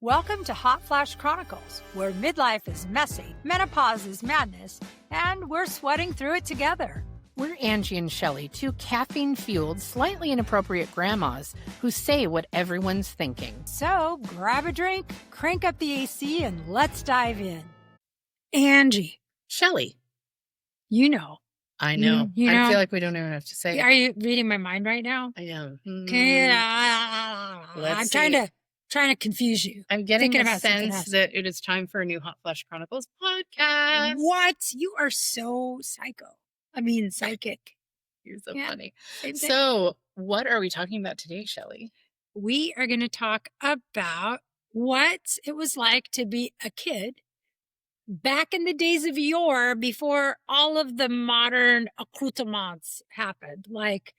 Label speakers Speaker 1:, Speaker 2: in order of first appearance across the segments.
Speaker 1: Welcome to Hot Flash Chronicles, where midlife is messy, menopause is madness, and we're sweating through it together.
Speaker 2: We're Angie and Shelly, two caffeine-fueled, slightly inappropriate grandmas who say what everyone's thinking.
Speaker 1: So grab a drink, crank up the AC, and let's dive in. Angie.
Speaker 2: Shelly.
Speaker 1: You know.
Speaker 2: I know.
Speaker 1: You know.
Speaker 2: I feel like we don't even have to say it.
Speaker 1: Are you reading my mind right now?
Speaker 2: I am.
Speaker 1: Okay, I'm trying to confuse you.
Speaker 2: I'm getting
Speaker 1: Thinking
Speaker 2: the
Speaker 1: about something
Speaker 2: sense
Speaker 1: else.
Speaker 2: that it is time for a new Hot Flash Chronicles podcast.
Speaker 1: What? You are so psychic.
Speaker 2: You're so
Speaker 1: Yeah,
Speaker 2: funny.
Speaker 1: same thing.
Speaker 2: So, what are we talking about today, Shelly?
Speaker 1: We are going to talk about what it was like to be a kid back in the days of yore, before all of the modern accoutrements happened, like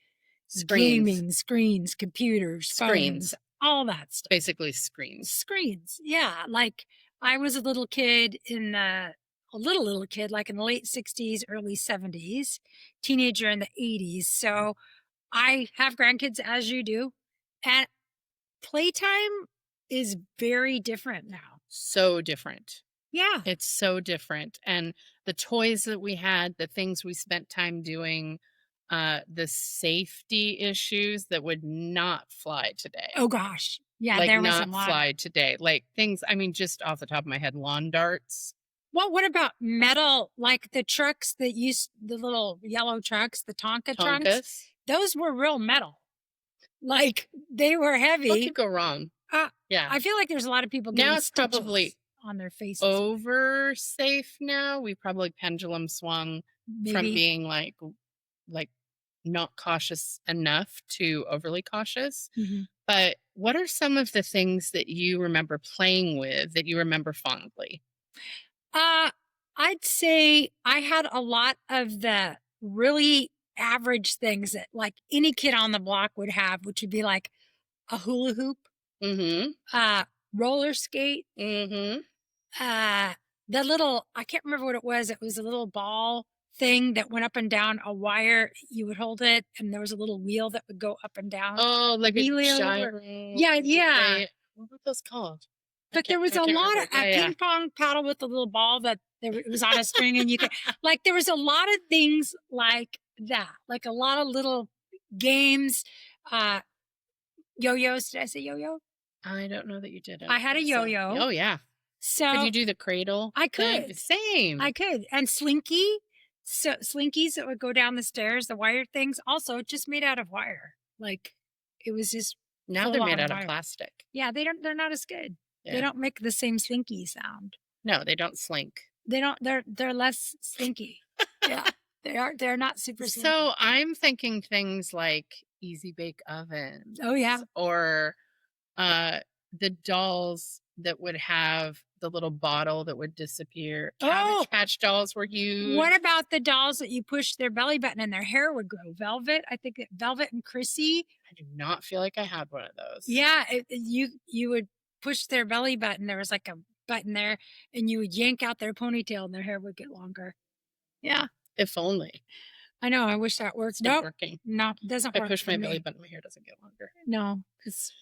Speaker 1: gaming, screens, computers,
Speaker 2: Screens.
Speaker 1: phones, all that stuff.
Speaker 2: Basically, screens.
Speaker 1: Screens, yeah. Like I was a little kid like in the late 60s, early 70s, teenager in the 80s. So I have grandkids, as you do, and playtime is very different now.
Speaker 2: So different.
Speaker 1: Yeah.
Speaker 2: It's so different. And the toys that we had, the things we spent time doing, the safety issues that would not fly today.
Speaker 1: Oh gosh. Yeah,
Speaker 2: like
Speaker 1: there was
Speaker 2: not
Speaker 1: a lot.
Speaker 2: fly today. Like things, I mean, just off the top of my head, lawn darts.
Speaker 1: Well, what about metal, like the trucks that used the little yellow trucks, the Tonka trucks?
Speaker 2: Tonkas.
Speaker 1: Those were real metal. Like they were heavy.
Speaker 2: What could go wrong? Yeah.
Speaker 1: I feel like there's a lot of people
Speaker 2: Now
Speaker 1: getting
Speaker 2: it's
Speaker 1: stitches
Speaker 2: probably
Speaker 1: on their faces.
Speaker 2: over safe now. We probably pendulum swung from
Speaker 1: Maybe.
Speaker 2: being like not cautious enough to overly cautious.
Speaker 1: Mm-hmm.
Speaker 2: But what are some of the things that you remember playing with that you remember fondly?
Speaker 1: I'd say I had a lot of the really average things that like any kid on the block would have, which would be like a hula hoop, roller skate, the little, I can't remember what it was. It was a little ball thing that went up and down a wire. You would hold it and there was a little wheel that would go up and down.
Speaker 2: Oh, like a gyro.
Speaker 1: Yeah.
Speaker 2: What were those called?
Speaker 1: But there was a lot of ping pong paddle with a little ball that it was on a string, and you could like there was a lot of things like that, like a lot of little games, yo-yos. Did I say yo-yo?
Speaker 2: I don't know that you did.
Speaker 1: I had a yo-yo.
Speaker 2: Oh yeah.
Speaker 1: So
Speaker 2: could you do the cradle?
Speaker 1: I could.
Speaker 2: thing? Same.
Speaker 1: I could, and slinky. So slinkies that would go down the stairs, the wire things, also just made out of wire. Like it was just
Speaker 2: now they're made out
Speaker 1: wire.
Speaker 2: of plastic.
Speaker 1: Yeah, they're not as good.
Speaker 2: Yeah.
Speaker 1: They don't make the same slinky sound.
Speaker 2: No, they don't slink.
Speaker 1: They don't. They're less slinky. Yeah, they are. They're not super slinky.
Speaker 2: So I'm thinking things like easy bake ovens.
Speaker 1: Oh yeah.
Speaker 2: Or the dolls that would have the little bottle that would disappear. Cabbage Patch dolls were huge.
Speaker 1: What about the dolls that you push their belly button and their hair would grow? Velvet. I think Velvet and Chrissy.
Speaker 2: I do not feel like I had one of those.
Speaker 1: Yeah, you would push their belly button. There was like a button there, and you would yank out their ponytail, and their hair would get longer. Yeah.
Speaker 2: If only.
Speaker 1: I know. I wish that worked.
Speaker 2: It's not working.
Speaker 1: No, it doesn't
Speaker 2: I
Speaker 1: work.
Speaker 2: push
Speaker 1: for
Speaker 2: my
Speaker 1: me.
Speaker 2: belly button, my hair doesn't get longer.
Speaker 1: No, it's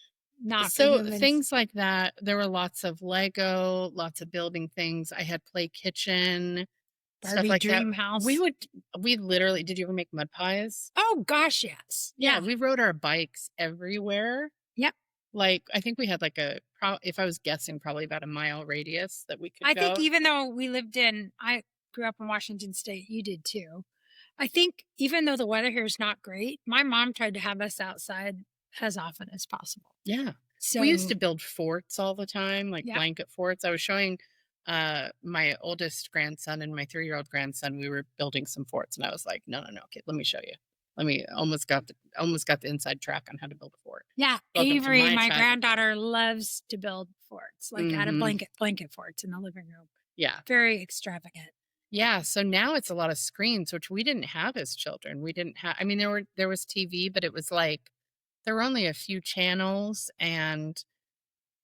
Speaker 1: not.
Speaker 2: So
Speaker 1: for humans.
Speaker 2: things like that. There were lots of Lego, lots of building things. I had Play Kitchen,
Speaker 1: Barbie
Speaker 2: stuff like
Speaker 1: Dream
Speaker 2: that.
Speaker 1: House.
Speaker 2: We literally, did you ever make mud pies?
Speaker 1: Oh gosh, yes.
Speaker 2: Yeah, we rode our bikes everywhere.
Speaker 1: Yep.
Speaker 2: Like, I think we had like if I was guessing, probably about a mile radius that we could
Speaker 1: I
Speaker 2: go.
Speaker 1: think even though I grew up in Washington State, you did too. I think even though the weather here is not great, my mom tried to have us outside as often as possible.
Speaker 2: Yeah.
Speaker 1: So
Speaker 2: we used to build forts all the time, like
Speaker 1: Yeah.
Speaker 2: blanket forts. I was showing my oldest grandson and my 3-year-old grandson, we were building some forts, and I was like, no, kid, let me show you. Almost got the inside track on how to build a fort.
Speaker 1: Yeah,
Speaker 2: Welcome to
Speaker 1: Avery, my
Speaker 2: childhood.
Speaker 1: granddaughter, loves to build forts, like out of
Speaker 2: Mhm.
Speaker 1: blanket forts in the living room.
Speaker 2: Yeah.
Speaker 1: Very extravagant.
Speaker 2: Yeah. So now it's a lot of screens, which we didn't have as children. We didn't have, I mean, there was TV, but it was like, there were only a few channels and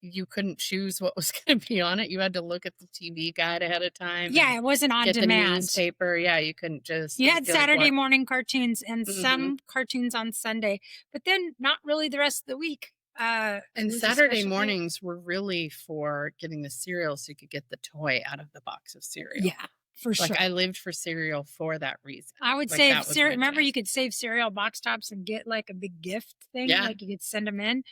Speaker 2: you couldn't choose what was going to be on it. You had to look at the TV guide ahead of time.
Speaker 1: Yeah,
Speaker 2: and
Speaker 1: it wasn't on
Speaker 2: get the
Speaker 1: demand.
Speaker 2: newspaper. Yeah, you couldn't just.
Speaker 1: You had
Speaker 2: feel like
Speaker 1: Saturday
Speaker 2: what-
Speaker 1: morning cartoons and some cartoons on Sunday, but then not really the rest of the week. It
Speaker 2: And
Speaker 1: was a
Speaker 2: Saturday
Speaker 1: special day.
Speaker 2: mornings were really for getting the cereal so you could get the toy out of the box of cereal.
Speaker 1: Yeah, for
Speaker 2: Like,
Speaker 1: sure.
Speaker 2: I lived for cereal for that reason.
Speaker 1: I would
Speaker 2: Like,
Speaker 1: save
Speaker 2: that was
Speaker 1: cereal.
Speaker 2: my
Speaker 1: Remember,
Speaker 2: jam.
Speaker 1: you could save cereal box tops and get like a big gift thing,
Speaker 2: Yeah.
Speaker 1: like you could send them in.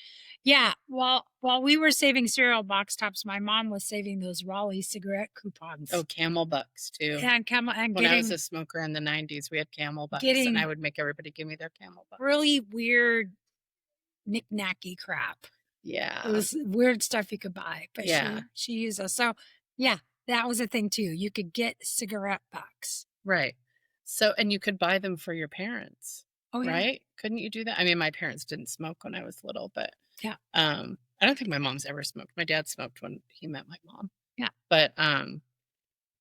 Speaker 1: Yeah. While we were saving cereal box tops, my mom was saving those Raleigh cigarette
Speaker 2: Oh,
Speaker 1: coupons
Speaker 2: Camel Bucks, too.
Speaker 1: and
Speaker 2: When I was a smoker in the 90s, we had Camel Bucks, and I
Speaker 1: getting
Speaker 2: would make everybody give me their Camel Bucks.
Speaker 1: really weird knick-knacky crap. It
Speaker 2: Yeah.
Speaker 1: was weird stuff you could buy, but
Speaker 2: Yeah.
Speaker 1: she used those. So yeah, that was a thing too. You could get cigarette bucks.
Speaker 2: Right. So and you could buy them for your parents,
Speaker 1: Oh yeah.
Speaker 2: right? Couldn't you do that? I mean, my parents didn't smoke when I was little, but,
Speaker 1: Yeah.
Speaker 2: I don't think my mom's ever smoked. My dad smoked when he met my mom.
Speaker 1: Yeah.
Speaker 2: But,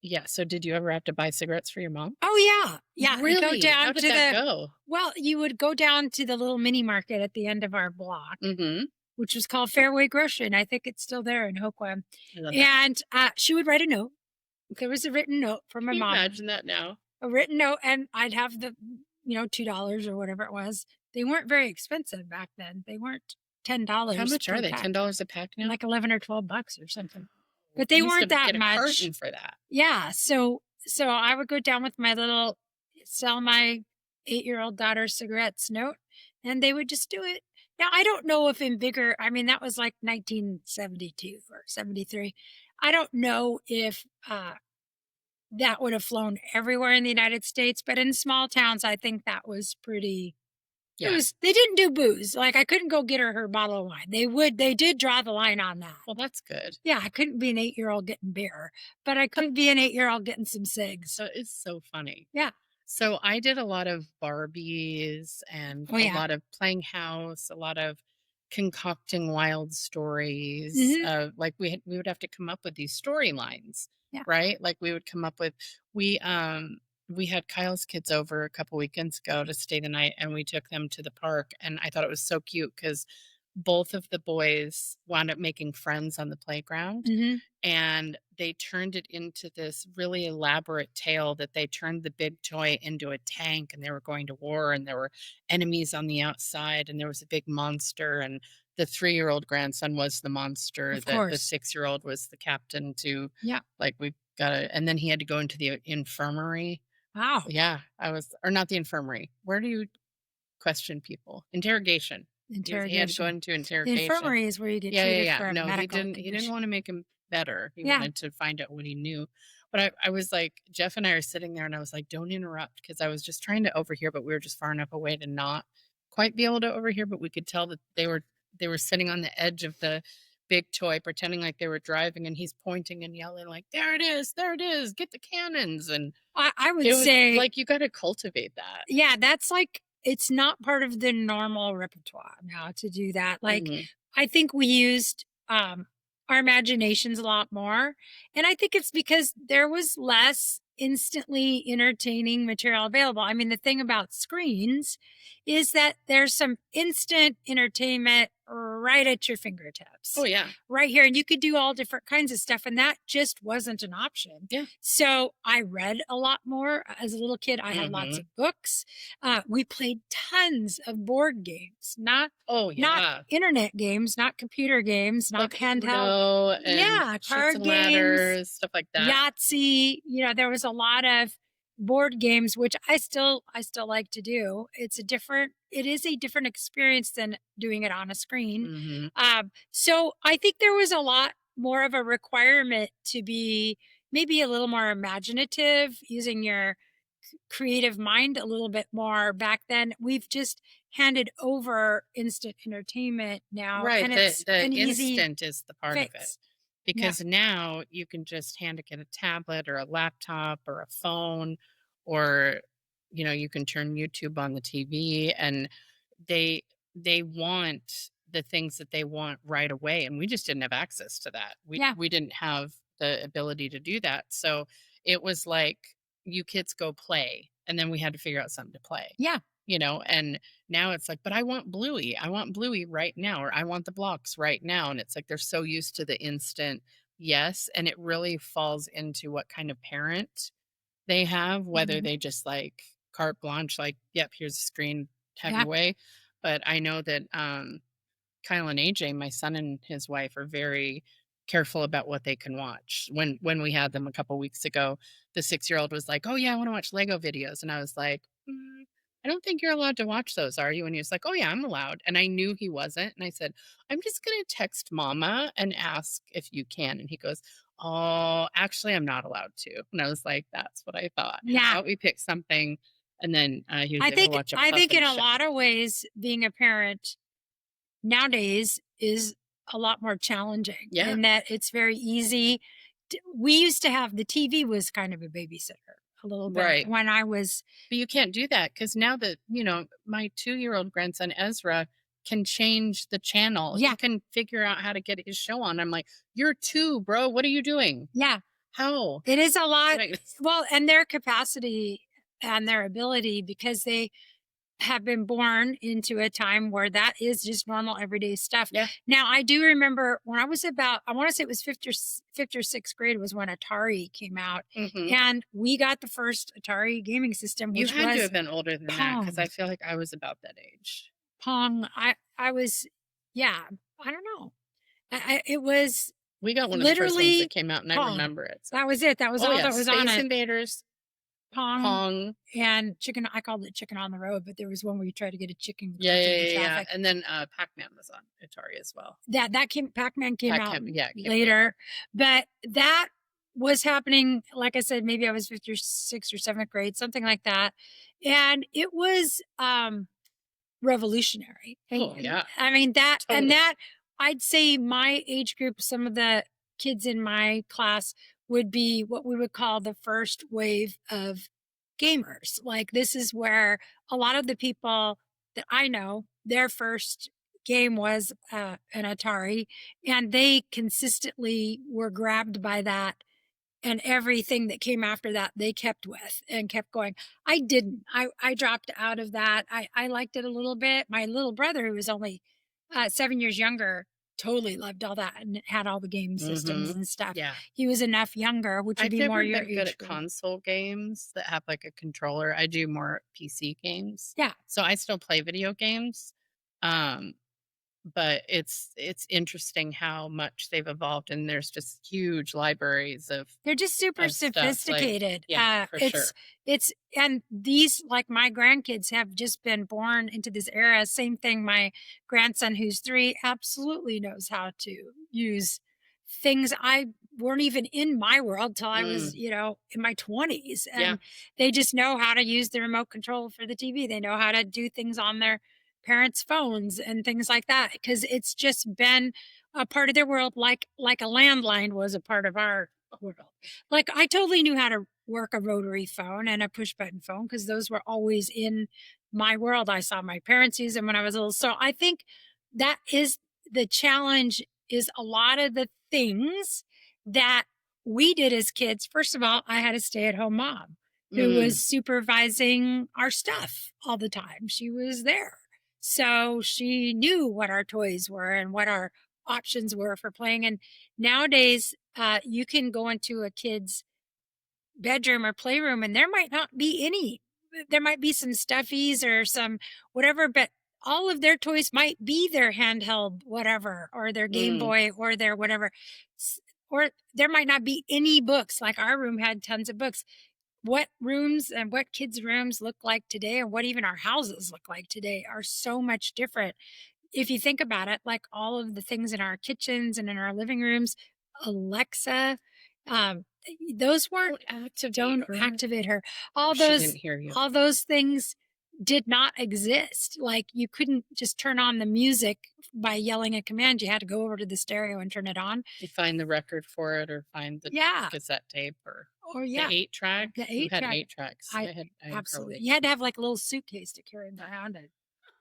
Speaker 2: yeah, so did you ever have to buy cigarettes for your mom?
Speaker 1: Oh yeah. Yeah. You go
Speaker 2: Really? How
Speaker 1: down
Speaker 2: did
Speaker 1: to
Speaker 2: that
Speaker 1: the
Speaker 2: go?
Speaker 1: well, you would go down to the little mini market at the end of our block,
Speaker 2: Mhm.
Speaker 1: which was called Fairway Grocery, and I think it's still there in Hoquam.
Speaker 2: I love that.
Speaker 1: And she would write a note. There was a written note from my
Speaker 2: Can you
Speaker 1: mom,
Speaker 2: imagine that now?
Speaker 1: a written note, and I'd have the $2 or whatever it was. They weren't very expensive back then. They weren't $10
Speaker 2: How much
Speaker 1: per
Speaker 2: are they?
Speaker 1: pack,
Speaker 2: $10 a pack now?
Speaker 1: like 11 or $12 or something. But
Speaker 2: I
Speaker 1: they
Speaker 2: used to
Speaker 1: weren't that
Speaker 2: get a
Speaker 1: much.
Speaker 2: carton for that.
Speaker 1: Yeah. So I would go down with my little sell my 8-year-old daughter cigarettes note, and they would just do it. Now I don't know if in bigger. I mean, that was like 1972 or 73. I don't know if that would have flown everywhere in the United States, but in small towns, I think that was pretty. It
Speaker 2: Yeah.
Speaker 1: was. They didn't do booze. Like I couldn't go get her bottle of wine. They did draw the line on that.
Speaker 2: Well, that's good.
Speaker 1: Yeah, I couldn't be an 8-year-old getting beer, but I could be an 8-year-old getting some cigs.
Speaker 2: So it's so funny.
Speaker 1: Yeah.
Speaker 2: So I did a lot of Barbies and
Speaker 1: Oh
Speaker 2: a
Speaker 1: yeah.
Speaker 2: lot of playing house, a lot of concocting wild stories.
Speaker 1: Mhm.
Speaker 2: Like we would have to come up with these storylines,
Speaker 1: Yeah.
Speaker 2: right? Like we would come up with we we had Kyle's kids over a couple weekends ago to stay the night, and we took them to the park, and I thought it was so cute because both of the boys wound up making friends on the playground,
Speaker 1: Mhm.
Speaker 2: and they turned it into this really elaborate tale that they turned the big toy into a tank, and they were going to war, and there were enemies on the outside, and there was a big monster, and the 3-year-old grandson was the monster,
Speaker 1: Of
Speaker 2: the
Speaker 1: course.
Speaker 2: 6-year-old was the captain to
Speaker 1: Yeah.
Speaker 2: like we got to, and then he had to go into the infirmary.
Speaker 1: Wow.
Speaker 2: Yeah, I was, or not the infirmary. Where do you question people? Interrogation. He had to go
Speaker 1: Interrogation.
Speaker 2: into
Speaker 1: The
Speaker 2: interrogation.
Speaker 1: infirmary is where you get
Speaker 2: Yeah, yeah,
Speaker 1: treated
Speaker 2: yeah.
Speaker 1: for a
Speaker 2: No, he
Speaker 1: medical
Speaker 2: didn't. He didn't
Speaker 1: condition.
Speaker 2: want to make him better. He
Speaker 1: Yeah.
Speaker 2: wanted to find out what he knew. But I was like, Jeff and I are sitting there, and I was like, don't interrupt, because I was just trying to overhear, but we were just far enough away to not quite be able to overhear. But we could tell that they were sitting on the edge of the big toy, pretending like they were driving, and he's pointing and yelling like, there it is, get the cannons. And
Speaker 1: I would
Speaker 2: it was
Speaker 1: say,
Speaker 2: like you got to cultivate that.
Speaker 1: yeah, that's like it's not part of the normal repertoire now to do that. Like
Speaker 2: Mhm.
Speaker 1: I think we used our imaginations a lot more, and I think it's because there was less instantly entertaining material available. I mean, the thing about screens is that there's some instant entertainment right at your fingertips,
Speaker 2: Oh yeah,
Speaker 1: right here, and you could do all different kinds of stuff, and that just wasn't an option.
Speaker 2: yeah.
Speaker 1: So I read a lot more as a little kid. I had lots
Speaker 2: Mhm.
Speaker 1: of books. We played tons of board games,
Speaker 2: Oh
Speaker 1: not
Speaker 2: yeah.
Speaker 1: internet games, not computer games, not
Speaker 2: Like
Speaker 1: handheld.
Speaker 2: Uno and
Speaker 1: Yeah,
Speaker 2: Chutes
Speaker 1: card
Speaker 2: and
Speaker 1: games,
Speaker 2: Ladders, stuff like that.
Speaker 1: Yahtzee. There was a lot of board games, which I still like to do. It is a different experience than doing it on a screen.
Speaker 2: Mhm.
Speaker 1: So I think there was a lot more of a requirement to be maybe a little more imaginative, using your creative mind a little bit more back then. We've just handed over instant entertainment now,
Speaker 2: Right,
Speaker 1: and
Speaker 2: the
Speaker 1: it's
Speaker 2: the
Speaker 1: an easy
Speaker 2: instant is the part of it,
Speaker 1: fix. Yeah.
Speaker 2: because now you can just hand it, get a tablet or a laptop or a phone, or you can turn YouTube on the TV, and they they want the things that they want right away, and we just didn't have access to that. We
Speaker 1: Yeah.
Speaker 2: we didn't have the ability to do that. So it was like, you kids go play, and then we had to figure out something to play.
Speaker 1: Yeah.
Speaker 2: And now it's like, but I want Bluey right now, or I want the blocks right now. And it's like they're so used to the instant yes. And it really falls into what kind of parent they have, whether
Speaker 1: Mhm.
Speaker 2: they just like carte blanche, like, yep, here's a screen, have
Speaker 1: Yeah.
Speaker 2: your way. But I know that Kyle and AJ, my son and his wife, are very careful about what they can watch. When we had them a couple weeks ago, the 6-year-old was like, "Oh yeah, I want to watch Lego videos," and I was like, "I don't think you're allowed to watch those, are you?" And he was like, "Oh yeah, I'm allowed." And I knew he wasn't, and I said, "I'm just gonna text Mama and ask if you can." And he goes, "Oh, actually, I'm not allowed to." And I was like, "That's what I thought. How
Speaker 1: Yeah.
Speaker 2: about we pick something?" And then he was
Speaker 1: I
Speaker 2: able to
Speaker 1: think
Speaker 2: watch a
Speaker 1: I think in
Speaker 2: puppet
Speaker 1: a
Speaker 2: show.
Speaker 1: lot of ways being a parent nowadays is a lot more challenging
Speaker 2: Yeah.
Speaker 1: in that it's very easy. We used to have the TV was kind of a babysitter a little bit
Speaker 2: Right.
Speaker 1: when I was
Speaker 2: But you can't do that because now that, my 2-year-old grandson Ezra can change the channel.
Speaker 1: yeah,
Speaker 2: He can figure out how to get his show on. I'm like, "You're 2, bro. What are you doing?
Speaker 1: yeah.
Speaker 2: How?"
Speaker 1: It is a lot.
Speaker 2: Like,
Speaker 1: Well, and their capacity and their ability because they have been born into a time where that is just normal everyday stuff.
Speaker 2: yeah.
Speaker 1: Now, I do remember when I was about, I want to say it was fifth or sixth grade was when Atari came out,
Speaker 2: Mhm.
Speaker 1: and we got the first Atari gaming system,
Speaker 2: You
Speaker 1: which
Speaker 2: had to
Speaker 1: was
Speaker 2: have been older than that because I
Speaker 1: Pong.
Speaker 2: feel like I was about that age.
Speaker 1: Pong. I was, yeah, I don't know. It was
Speaker 2: We got one of the first ones that
Speaker 1: literally
Speaker 2: came out, and I
Speaker 1: Pong.
Speaker 2: remember it, so
Speaker 1: That was it. That was
Speaker 2: oh,
Speaker 1: all
Speaker 2: yeah,
Speaker 1: that was on
Speaker 2: Space
Speaker 1: it.
Speaker 2: Invaders,
Speaker 1: Pong
Speaker 2: Pong.
Speaker 1: and chicken. I called it chicken on the road, but there was one where you try to get a chicken
Speaker 2: Yeah,
Speaker 1: crossing
Speaker 2: yeah,
Speaker 1: the
Speaker 2: yeah, yeah,
Speaker 1: traffic.
Speaker 2: and then, Pac-Man was on Atari as well.
Speaker 1: That came Pac-Man came out
Speaker 2: Yeah, it came
Speaker 1: later, but that was happening, like I said, maybe I was 5th or 6th or 7th grade, something like that, and it was, revolutionary.
Speaker 2: Oh,
Speaker 1: And
Speaker 2: yeah,
Speaker 1: I mean,
Speaker 2: totally.
Speaker 1: I'd say my age group, some of the kids in my class would be what we would call the first wave of gamers. Like, this is where a lot of the people that I know, their first game was an Atari, and they consistently were grabbed by that. And everything that came after that, they kept with and kept going. I didn't. I dropped out of that. I liked it a little bit. My little brother, who was only 7 years younger, totally loved all that and had all the game systems
Speaker 2: Mhm.
Speaker 1: and stuff.
Speaker 2: Yeah.
Speaker 1: He was enough younger, which would
Speaker 2: I've
Speaker 1: be more
Speaker 2: never
Speaker 1: your
Speaker 2: been good
Speaker 1: age
Speaker 2: at
Speaker 1: group.
Speaker 2: console games that have, like, a controller. I do more PC games.
Speaker 1: Yeah,
Speaker 2: So I still play video games, um, but it's interesting how much they've evolved, and there's just huge libraries
Speaker 1: they're just super
Speaker 2: of stuff, like
Speaker 1: sophisticated.
Speaker 2: yeah, for sure.
Speaker 1: It's and these like my grandkids have just been born into this era. Same thing. My grandson, who's 3, absolutely knows how to use things I weren't even in my world till I was,
Speaker 2: Mm,
Speaker 1: in my 20s.
Speaker 2: yeah.
Speaker 1: And they just know how to use the remote control for the TV. They know how to do things on their parents' phones and things like that because it's just been a part of their world like a landline was a part of our world. Like I totally knew how to work a rotary phone and a push button phone because those were always in my world. I saw my parents use them when I was little. So I think that is the challenge is a lot of the things that we did as kids. First of all, I had a stay-at-home mom who
Speaker 2: Mm,
Speaker 1: was supervising our stuff all the time. She was there. So she knew what our toys were and what our options were for playing. And nowadays, you can go into a kid's bedroom or playroom and there might not be any. There might be some stuffies or some whatever, but all of their toys might be their handheld whatever or their Game
Speaker 2: mm.
Speaker 1: Boy or their whatever. Or there might not be any books. Like our room had tons of books. What rooms and what kids' rooms look like today and what even our houses look like today are so much different if you think about it, like all of the things in our kitchens and in our living rooms, Alexa, um, those weren't
Speaker 2: Don't activate
Speaker 1: don't
Speaker 2: her.
Speaker 1: activate her.
Speaker 2: Oh,
Speaker 1: All
Speaker 2: she
Speaker 1: those
Speaker 2: didn't hear you.
Speaker 1: all those things did not exist. Like you couldn't just turn on the music by yelling a command. You had to go over to the stereo and turn it on.
Speaker 2: You find the record for it or find the
Speaker 1: Yeah.
Speaker 2: cassette tape or
Speaker 1: Or
Speaker 2: the
Speaker 1: yeah,
Speaker 2: 8 track.
Speaker 1: the
Speaker 2: Who
Speaker 1: eight
Speaker 2: had
Speaker 1: track.
Speaker 2: 8 tracks?
Speaker 1: I
Speaker 2: I had
Speaker 1: absolutely.
Speaker 2: probably
Speaker 1: You had to have like a little suitcase to carry them around it.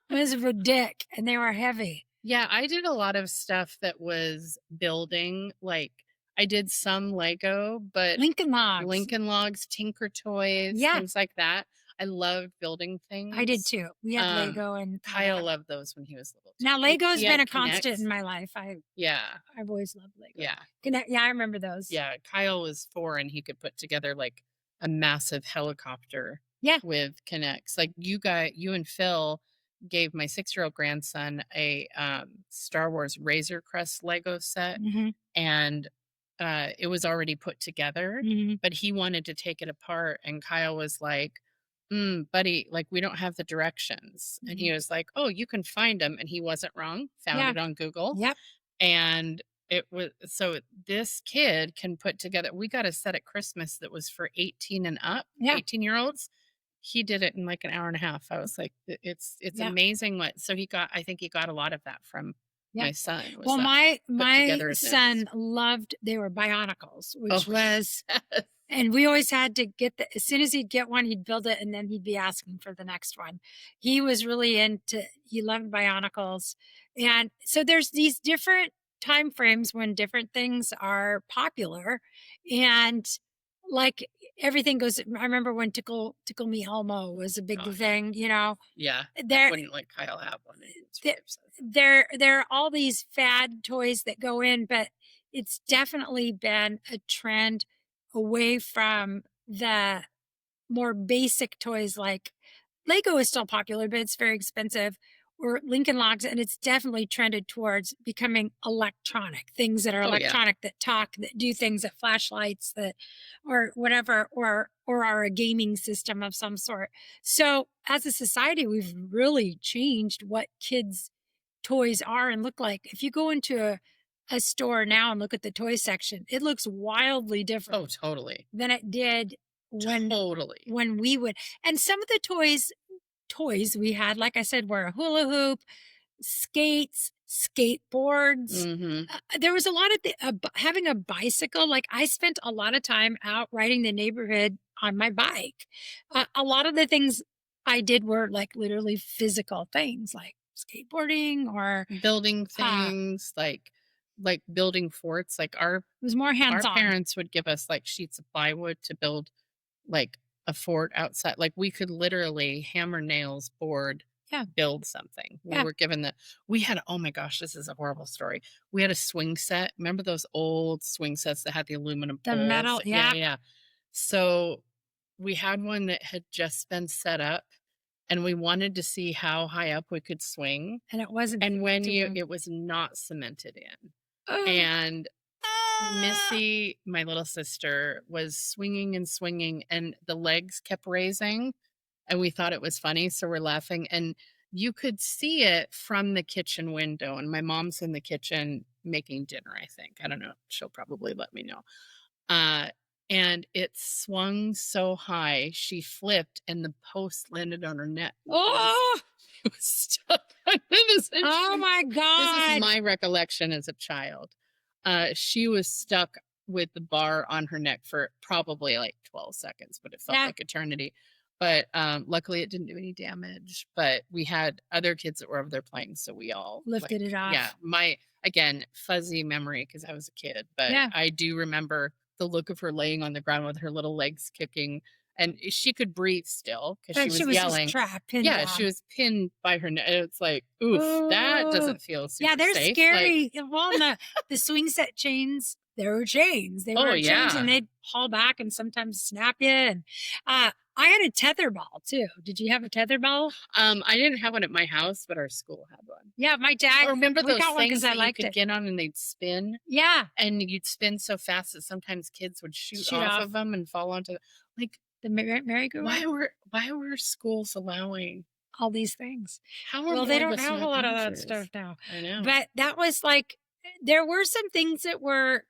Speaker 1: It was ridiculous, and they were heavy.
Speaker 2: yeah, I did a lot of stuff that was building, like, I did some Lego, but
Speaker 1: Lincoln Logs.
Speaker 2: Lincoln Logs, Tinker Toys,
Speaker 1: Yeah,
Speaker 2: things like that. I loved building
Speaker 1: I did
Speaker 2: things.
Speaker 1: too. We had
Speaker 2: Um,
Speaker 1: Lego and all
Speaker 2: Kyle
Speaker 1: that.
Speaker 2: loved those when he was little too.
Speaker 1: Now Lego's
Speaker 2: He
Speaker 1: been
Speaker 2: had
Speaker 1: a constant in
Speaker 2: Connects.
Speaker 1: my life.
Speaker 2: Yeah,
Speaker 1: I've always loved Lego.
Speaker 2: yeah,
Speaker 1: Yeah, I remember those.
Speaker 2: yeah. Kyle was 4 and he could put together, like, a massive helicopter
Speaker 1: Yeah.
Speaker 2: with Connects. Like, you and Phil gave my 6-year-old grandson a Star Wars Razor Crest Lego set,
Speaker 1: Mhm.
Speaker 2: and it was already put together,
Speaker 1: Mhm.
Speaker 2: but he wanted to take it apart. And Kyle was like, buddy, like, we don't have the directions. And he
Speaker 1: Mhm.
Speaker 2: was like, oh, you can find them. And he wasn't wrong, found
Speaker 1: Yeah.
Speaker 2: it on Google.
Speaker 1: Yep.
Speaker 2: And it was so this kid can put together. We got a set at Christmas that was for 18 and up,
Speaker 1: Yeah.
Speaker 2: 18-year-olds. He did it in like an hour and a half. I was like, it's
Speaker 1: Yeah.
Speaker 2: amazing what. So I think he got a lot of that from
Speaker 1: Yeah.
Speaker 2: my son, was
Speaker 1: Well,
Speaker 2: that put
Speaker 1: my
Speaker 2: togetherness.
Speaker 1: son loved, they were Bionicles,
Speaker 2: Oh,
Speaker 1: which was,
Speaker 2: yes.
Speaker 1: and we always had to get the, as soon as he'd get one, he'd build it and then he'd be asking for the next one. He was really into, he loved Bionicles. And so there's these different time frames when different things are popular, and like everything goes, I remember when Tickle Me Elmo was a big
Speaker 2: Gosh.
Speaker 1: thing, you know.
Speaker 2: Yeah, I
Speaker 1: There
Speaker 2: wouldn't let Kyle have one. It's
Speaker 1: there
Speaker 2: really upsetting.
Speaker 1: there are all these fad toys that go in, but it's definitely been a trend away from the more basic toys. Like Lego is still popular, but it's very expensive, or Lincoln Logs, and it's definitely trended towards becoming electronic, things that are
Speaker 2: Oh, yeah.
Speaker 1: electronic, that talk, that do things, that flashlights, that, or whatever, or are a gaming system of some sort. So as a society, we've really changed what kids toys are and look like. If you go into a store now and look at the toy section, it looks wildly different
Speaker 2: Oh, totally.
Speaker 1: than it did
Speaker 2: Totally.
Speaker 1: when we would. And some of the toys we had, like I said, were a hula hoop, skates, skateboards.
Speaker 2: Mhm.
Speaker 1: There was a lot of having a bicycle. Like I spent a lot of time out riding the neighborhood on my bike. A lot of the things I did were like literally physical things, like skateboarding, or
Speaker 2: Building
Speaker 1: uh,
Speaker 2: things, like building forts, like
Speaker 1: it was more
Speaker 2: our
Speaker 1: hands on.
Speaker 2: parents would give us, like, sheets of plywood to build, like, a fort outside. Like, we could literally hammer, nails, board,
Speaker 1: Yeah,
Speaker 2: build something.
Speaker 1: yeah,
Speaker 2: We had, oh my gosh, this is a horrible story. We had a swing set. Remember those old swing sets that had the aluminum
Speaker 1: the metal.
Speaker 2: poles? Yeah,
Speaker 1: Yeah,
Speaker 2: yeah. So, we had one that had just been set up, and we wanted to see how high up we could swing.
Speaker 1: and it wasn't
Speaker 2: And when
Speaker 1: cemented.
Speaker 2: it was not cemented in.
Speaker 1: Oh,
Speaker 2: And
Speaker 1: ah,
Speaker 2: Missy, my little sister, was swinging and swinging, and the legs kept raising, and we thought it was funny, so we're laughing, and you could see it from the kitchen window, and my mom's in the kitchen making dinner, I think. I don't know. She'll probably let me know. Uh, and it swung so high, she flipped, and the post landed on her neck.
Speaker 1: oh,
Speaker 2: It was stuck under this.
Speaker 1: oh my
Speaker 2: This is
Speaker 1: God.
Speaker 2: my recollection as a child. She was stuck with the bar on her neck for probably like 12 seconds, but it felt
Speaker 1: Yeah,
Speaker 2: like eternity. But luckily, it didn't do any damage. But we had other kids that were over there playing, so we all, like,
Speaker 1: lifted it
Speaker 2: yeah,
Speaker 1: off.
Speaker 2: my, again, fuzzy memory because I was a kid, but
Speaker 1: Yeah.
Speaker 2: I do remember the look of her laying on the ground with her little legs kicking, and she could breathe still because she
Speaker 1: But she
Speaker 2: was
Speaker 1: was just
Speaker 2: yelling.
Speaker 1: trapped, pinned
Speaker 2: Yeah, she
Speaker 1: down.
Speaker 2: was pinned by her neck. It's like, oof, that
Speaker 1: Oh,
Speaker 2: doesn't feel
Speaker 1: yeah,
Speaker 2: super
Speaker 1: they're
Speaker 2: safe. Like,
Speaker 1: scary. Well, and the swing set chains, there were chains. They
Speaker 2: oh
Speaker 1: were chains, and
Speaker 2: yeah.
Speaker 1: they'd haul back and sometimes snap you. And I had a tether ball too. Did you have a tether ball?
Speaker 2: I didn't have one at my house, but our school had one.
Speaker 1: Yeah, my dad.
Speaker 2: Or remember
Speaker 1: We
Speaker 2: those
Speaker 1: got one
Speaker 2: things
Speaker 1: because I
Speaker 2: that you
Speaker 1: liked
Speaker 2: could
Speaker 1: it.
Speaker 2: get on and they'd spin,
Speaker 1: Yeah,
Speaker 2: and you'd spin so fast that sometimes kids would shoot
Speaker 1: shoot
Speaker 2: off
Speaker 1: off
Speaker 2: of them and fall onto like,
Speaker 1: the merry-go-round.
Speaker 2: why were schools allowing,
Speaker 1: All these things.
Speaker 2: how are
Speaker 1: Well, they
Speaker 2: more of
Speaker 1: don't
Speaker 2: us
Speaker 1: have a
Speaker 2: not
Speaker 1: lot of that
Speaker 2: dangerous?
Speaker 1: stuff now.
Speaker 2: I know.
Speaker 1: But that was like, there were some things that were,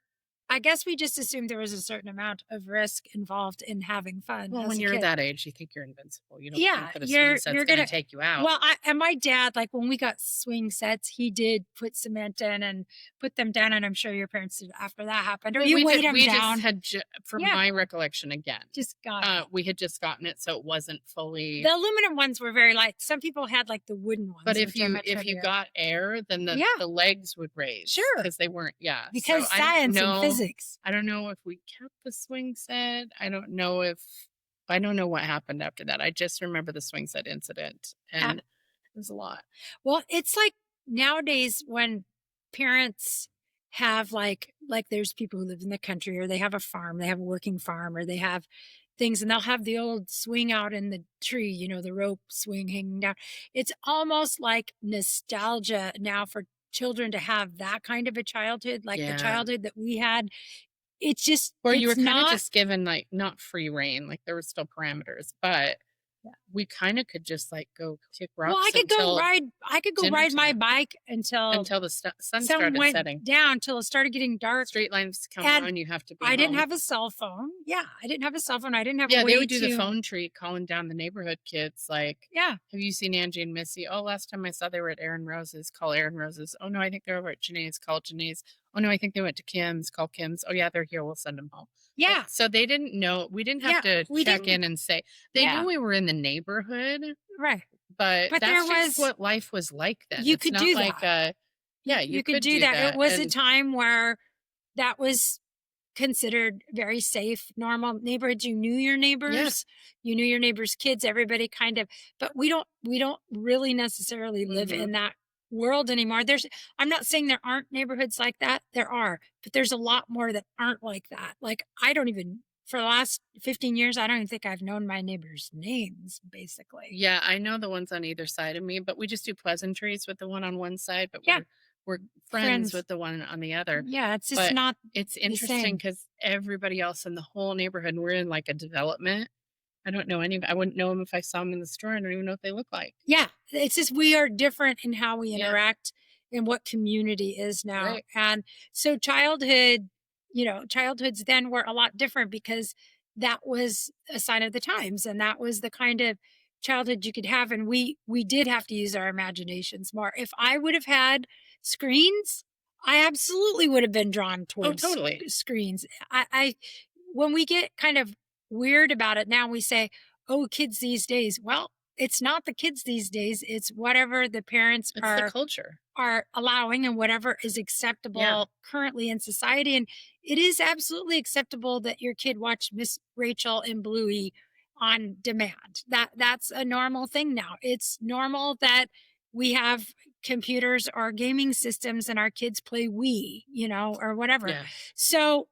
Speaker 1: I guess we just assumed there was a certain amount of risk involved in having fun
Speaker 2: Well,
Speaker 1: as
Speaker 2: when
Speaker 1: a
Speaker 2: you're
Speaker 1: kid.
Speaker 2: that age, you think you're invincible. You don't
Speaker 1: Yeah,
Speaker 2: think that a swing set's
Speaker 1: you're
Speaker 2: gonna
Speaker 1: gonna.
Speaker 2: take you out.
Speaker 1: Well, and my dad, like when we got swing sets, he did put cement in and put them down, and I'm sure your parents did after that happened. Or
Speaker 2: Well,
Speaker 1: you weight them
Speaker 2: we
Speaker 1: down.
Speaker 2: just had, from
Speaker 1: Yeah,
Speaker 2: my recollection again,
Speaker 1: just got it.
Speaker 2: we had just gotten it, so it wasn't fully.
Speaker 1: The aluminum ones were very light. Some people had like the wooden ones,
Speaker 2: But
Speaker 1: which are much
Speaker 2: if you
Speaker 1: heavier.
Speaker 2: got air, then
Speaker 1: Yeah,
Speaker 2: the legs would raise
Speaker 1: sure,
Speaker 2: because they weren't. Yeah.
Speaker 1: because
Speaker 2: So I don't
Speaker 1: science and
Speaker 2: know.
Speaker 1: physics.
Speaker 2: I don't know if we kept the swing set. I don't know what happened after that. I just remember the swing set incident, and it was a lot.
Speaker 1: Well, it's like nowadays when parents have like there's people who live in the country, or they have a farm, they have a working farm, or they have things, and they'll have the old swing out in the tree, the rope swing hanging down. It's almost like nostalgia now for children to have that kind of a childhood, like the
Speaker 2: Yeah.
Speaker 1: childhood that we had. It's just,
Speaker 2: Where you were
Speaker 1: it's
Speaker 2: kinda
Speaker 1: not.
Speaker 2: just given, like, not free rein, like, there were still parameters, but we kinda could just, like, go kick
Speaker 1: Well,
Speaker 2: rocks until
Speaker 1: I could go
Speaker 2: dinner
Speaker 1: ride my
Speaker 2: time,
Speaker 1: bike until
Speaker 2: until the sun
Speaker 1: sun
Speaker 2: started
Speaker 1: went
Speaker 2: setting.
Speaker 1: down, till it started getting dark,
Speaker 2: Street lights come
Speaker 1: and
Speaker 2: on, you have to be
Speaker 1: I didn't
Speaker 2: home.
Speaker 1: have a cell phone. Yeah, I didn't have a cell phone. I didn't have a
Speaker 2: Yeah, they
Speaker 1: way
Speaker 2: would do the
Speaker 1: to.
Speaker 2: phone tree calling down the neighborhood kids, like,
Speaker 1: Yeah,
Speaker 2: "Have you seen Angie and Missy? Oh, last time I saw they were at Aaron Rose's, call Aaron Rose's. Oh, no, I think they're over at Janae's, call Janae's. Oh, no, I think they went to Kim's, call Kim's. Oh, yeah, they're here, we'll send them home." Like,
Speaker 1: yeah,
Speaker 2: so they didn't know we didn't have
Speaker 1: yeah.
Speaker 2: to
Speaker 1: We
Speaker 2: check
Speaker 1: didn't.
Speaker 2: in and say they knew
Speaker 1: Yeah,
Speaker 2: we were in the neighborhood,
Speaker 1: right.
Speaker 2: but
Speaker 1: But there
Speaker 2: that's just
Speaker 1: was.
Speaker 2: what life was like then.
Speaker 1: You
Speaker 2: It's
Speaker 1: could
Speaker 2: not
Speaker 1: do
Speaker 2: like
Speaker 1: that.
Speaker 2: a yeah, you
Speaker 1: You could
Speaker 2: could
Speaker 1: do
Speaker 2: do
Speaker 1: that. It
Speaker 2: that,
Speaker 1: was a
Speaker 2: and
Speaker 1: time where that was considered very safe, normal neighborhoods. You knew your
Speaker 2: yeah,
Speaker 1: neighbors, you knew your neighbors' kids, everybody kind of, but we don't really necessarily live
Speaker 2: mhm.
Speaker 1: in that world anymore. I'm not saying there aren't neighborhoods like that. There are, but there's a lot more that aren't like that. Like I don't even for the last 15 years, I don't even think I've known my neighbors' names, basically.
Speaker 2: Yeah, I know the ones on either side of me, but we just do pleasantries with the one on one side, but
Speaker 1: Yeah,
Speaker 2: we're friends
Speaker 1: friends.
Speaker 2: with the one on the other.
Speaker 1: Yeah, it's just
Speaker 2: But
Speaker 1: not
Speaker 2: it's
Speaker 1: the
Speaker 2: interesting
Speaker 1: same.
Speaker 2: because everybody else in the whole neighborhood, we're in like a development. I don't know any. I wouldn't know them if I saw them in the store. I don't even know what they look like.
Speaker 1: Yeah, it's just we are different in how we
Speaker 2: Yeah,
Speaker 1: interact and what community is now.
Speaker 2: right.
Speaker 1: And so childhoods then were a lot different because that was a sign of the times and that was the kind of childhood you could have, and we did have to use our imaginations more. If I would have had screens, I absolutely would have been drawn
Speaker 2: Oh,
Speaker 1: towards
Speaker 2: totally.
Speaker 1: screens. I when we get kind of weird about it now, we say, "Oh, kids these days." Well, it's not the kids these days, it's whatever the parents
Speaker 2: It's the
Speaker 1: are
Speaker 2: culture.
Speaker 1: allowing and whatever is
Speaker 2: Yeah,
Speaker 1: acceptable currently in society. And it is absolutely acceptable that your kid watch Miss Rachel and Bluey on demand. That's a normal thing now. It's normal that we have computers or gaming systems and our kids play Wii, or whatever.
Speaker 2: yeah,
Speaker 1: So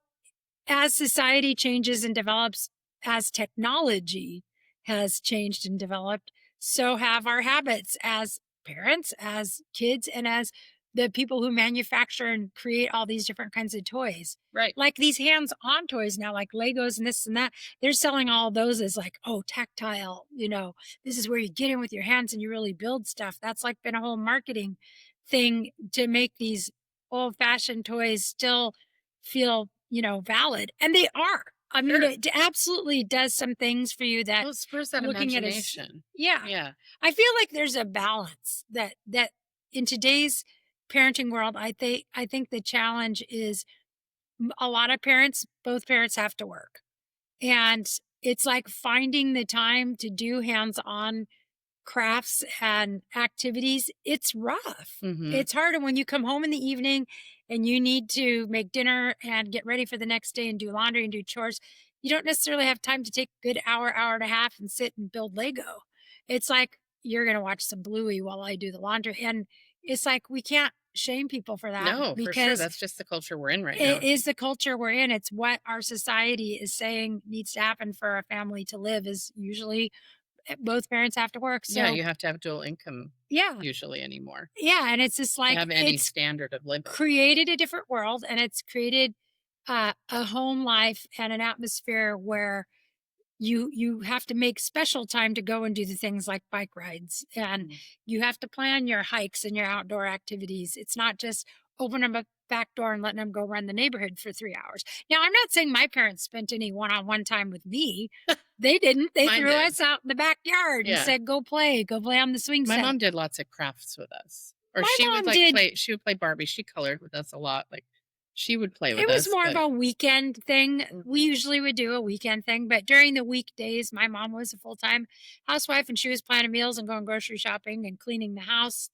Speaker 1: as society changes and develops, as technology has changed and developed, so have our habits as parents, as kids, and as the people who manufacture and create all these different kinds of toys.
Speaker 2: right.
Speaker 1: Like these hands on toys now, like Legos and this and that, they're selling all those as like, oh, tactile, this is where you get in with your hands and you really build stuff. That's like been a whole marketing thing to make these old fashioned toys still feel, valid. And they are. I mean,
Speaker 2: Sure.
Speaker 1: it absolutely does some things for you that
Speaker 2: Well, it spurs that
Speaker 1: looking at
Speaker 2: imagination.
Speaker 1: yeah.
Speaker 2: Yeah.
Speaker 1: I feel like there's a balance that in today's parenting world, I think the challenge is a lot of parents, both parents have to work. And it's like finding the time to do hands-on crafts and activities. It's rough.
Speaker 2: Hmm.
Speaker 1: It's hard. And when you come home in the evening and you need to make dinner and get ready for the next day and do laundry and do chores, you don't necessarily have time to take a good hour and a half and sit and build Lego. It's like you're going to watch some Bluey while I do the laundry. And it's like we can't shame people for that
Speaker 2: No, for sure.
Speaker 1: because
Speaker 2: That's just the culture we're in right
Speaker 1: it
Speaker 2: now.
Speaker 1: is the culture we're in. It's what our society is saying needs to happen for a family to live is usually both parents have to work.
Speaker 2: Yeah,
Speaker 1: So
Speaker 2: you have to have dual income
Speaker 1: yeah,
Speaker 2: usually anymore
Speaker 1: yeah, and it's just
Speaker 2: to
Speaker 1: like
Speaker 2: have any
Speaker 1: it's
Speaker 2: standard of living.
Speaker 1: created a different world, and it's created a home life and an atmosphere where you have to make special time to go and do the things like bike rides, and
Speaker 2: Mm.
Speaker 1: you have to plan your hikes and your outdoor activities. It's not just open them a back door and letting them go run the neighborhood for 3 hours. Now, I'm not saying my parents spent any one-on-one time with me. They didn't. They
Speaker 2: Mine
Speaker 1: threw
Speaker 2: did.
Speaker 1: us out in the backyard and
Speaker 2: Yeah.
Speaker 1: said, go play on the swing
Speaker 2: My
Speaker 1: set."
Speaker 2: mom did lots of crafts with us. Or
Speaker 1: My
Speaker 2: she would
Speaker 1: mom
Speaker 2: like
Speaker 1: did.
Speaker 2: play she would play Barbie. She colored with us a lot. Like she would play
Speaker 1: It
Speaker 2: with
Speaker 1: was
Speaker 2: us,
Speaker 1: more of
Speaker 2: but
Speaker 1: a weekend thing. We
Speaker 2: mhm.
Speaker 1: usually would do a weekend thing, but during the weekdays, my mom was a full-time housewife and she was planning meals and going grocery shopping and cleaning the house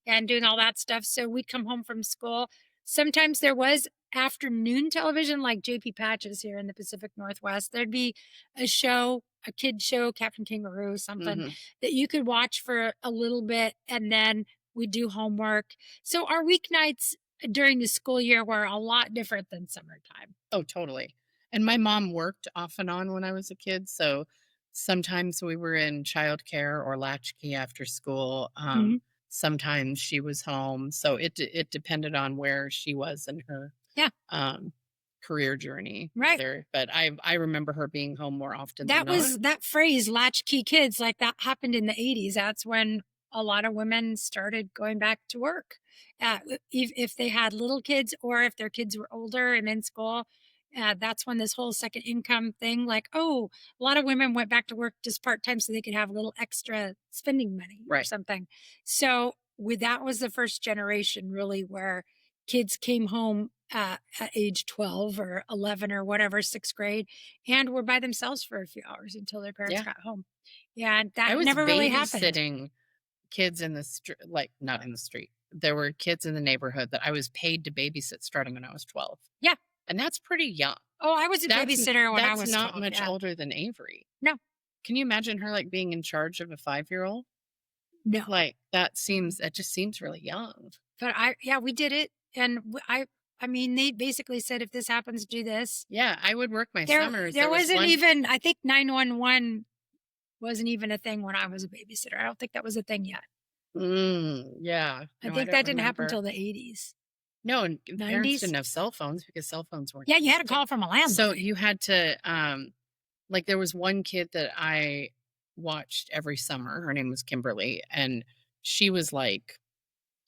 Speaker 1: and doing all that stuff. So we'd come home from school. Sometimes there was afternoon television like JP Patches here in the Pacific Northwest. There'd be a show, a kid show, Captain Kangaroo, something
Speaker 2: Mhm.
Speaker 1: that you could watch for a little bit and then we'd do homework. So our weeknights during the school year were a lot different than summertime.
Speaker 2: Oh, totally. And my mom worked off and on when I was a kid, so sometimes we were in childcare or latchkey after school.
Speaker 1: Mhm.
Speaker 2: Sometimes she was home, so it depended on where she was in her
Speaker 1: Yeah,
Speaker 2: um, career journey.
Speaker 1: right.
Speaker 2: But I remember her being home more often than
Speaker 1: That
Speaker 2: not.
Speaker 1: was that phrase, latchkey kids, like that happened in the 80s. That's when a lot of women started going back to work. If they had little kids or if their kids were older and in school, that's when this whole second income thing, like, oh, a lot of women went back to work just part time so they could have a little extra spending money or
Speaker 2: Right.
Speaker 1: something. So, that was the first generation really where kids came home at age 12 or 11 or whatever, sixth grade, and were by themselves for a few hours until their parents
Speaker 2: Yeah.
Speaker 1: got home. Yeah,
Speaker 2: I
Speaker 1: that
Speaker 2: was
Speaker 1: never really happened.
Speaker 2: babysitting kids in the street, like not in the street. There were kids in the neighborhood that I was paid to babysit starting when I was 12.
Speaker 1: Yeah.
Speaker 2: And that's pretty young.
Speaker 1: Oh, I was a babysitter when I
Speaker 2: That's
Speaker 1: was
Speaker 2: not
Speaker 1: 12.
Speaker 2: much
Speaker 1: Yeah.
Speaker 2: older than Avery.
Speaker 1: No,
Speaker 2: Can you imagine her like being in charge of a 5-year-old?
Speaker 1: no.
Speaker 2: Like that just seems really young.
Speaker 1: But yeah, we did it. And I mean, they basically said, if this happens, do this.
Speaker 2: Yeah, I would work my
Speaker 1: There,
Speaker 2: summers.
Speaker 1: there
Speaker 2: There was
Speaker 1: wasn't
Speaker 2: one.
Speaker 1: even, I think 911 wasn't even a thing when I was a babysitter. I don't think that was a thing yet.
Speaker 2: Yeah.
Speaker 1: I
Speaker 2: No, I
Speaker 1: think
Speaker 2: don't
Speaker 1: that didn't happen
Speaker 2: remember.
Speaker 1: until the 80s,
Speaker 2: No, and parents
Speaker 1: 90s.
Speaker 2: didn't have cell phones because cell phones weren't
Speaker 1: Yeah, you had to
Speaker 2: invented.
Speaker 1: call from a landline.
Speaker 2: So you had to like there was one kid that I watched every summer. Her name was Kimberly, and she was like,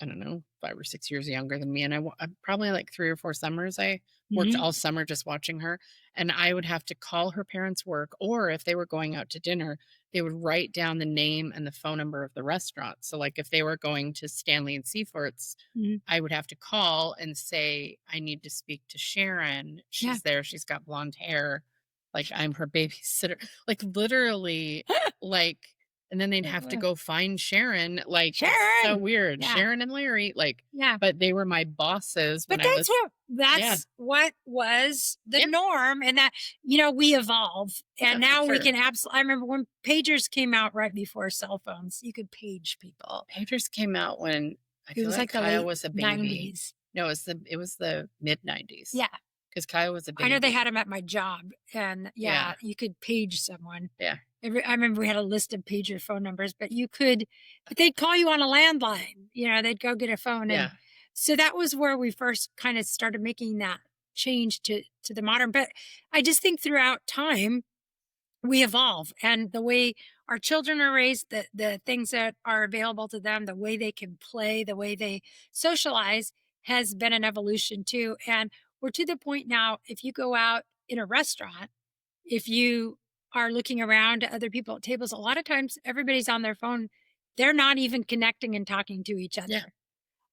Speaker 2: I don't know, 5 or 6 years younger than me. And probably like 3 or 4 summers I worked
Speaker 1: Mhm.
Speaker 2: all summer just watching her. And I would have to call her parents' work, or if they were going out to dinner, they would write down the name and the phone number of the restaurant. So like if they were going to Stanley and Seafort's,
Speaker 1: Mhm.
Speaker 2: I would have to call and say, I need to speak to Sharon.
Speaker 1: Yeah.
Speaker 2: She's there. She's got blonde hair. Like I'm her babysitter. Like literally, like, and then they'd have to go find Sharon. Like, it's so
Speaker 1: Sharon!
Speaker 2: weird.
Speaker 1: Yeah.
Speaker 2: Sharon and Larry, like,
Speaker 1: Yeah.
Speaker 2: but they were my bosses when
Speaker 1: But
Speaker 2: I was, yeah,
Speaker 1: that's what was the
Speaker 2: yep,
Speaker 1: norm, and that, we evolve,
Speaker 2: yeah,
Speaker 1: and
Speaker 2: for
Speaker 1: now we
Speaker 2: sure.
Speaker 1: can absolutely. I remember when pagers came out right before cell phones, you could page people.
Speaker 2: Pagers came out when I
Speaker 1: It
Speaker 2: feel
Speaker 1: was
Speaker 2: like
Speaker 1: like the
Speaker 2: Kyle
Speaker 1: late
Speaker 2: was a baby.
Speaker 1: 90s.
Speaker 2: No, it was the mid 90s
Speaker 1: Yeah.
Speaker 2: because Kyle was a
Speaker 1: I know they
Speaker 2: baby.
Speaker 1: had them at my job, and
Speaker 2: Yeah.
Speaker 1: you could page someone.
Speaker 2: Yeah.
Speaker 1: I remember we had a list of pager phone numbers, but they'd call you on a landline. They'd go get a phone, and
Speaker 2: Yeah.
Speaker 1: so that was where we first kind of started making that change to the modern. But I just think throughout time we evolve, and the way our children are raised, the things that are available to them, the way they can play, the way they socialize has been an evolution too. And we're to the point now, if you go out in a restaurant, if you are looking around at other people at tables, a lot of times everybody's on their phone. They're not even connecting and talking to each other.
Speaker 2: Yeah.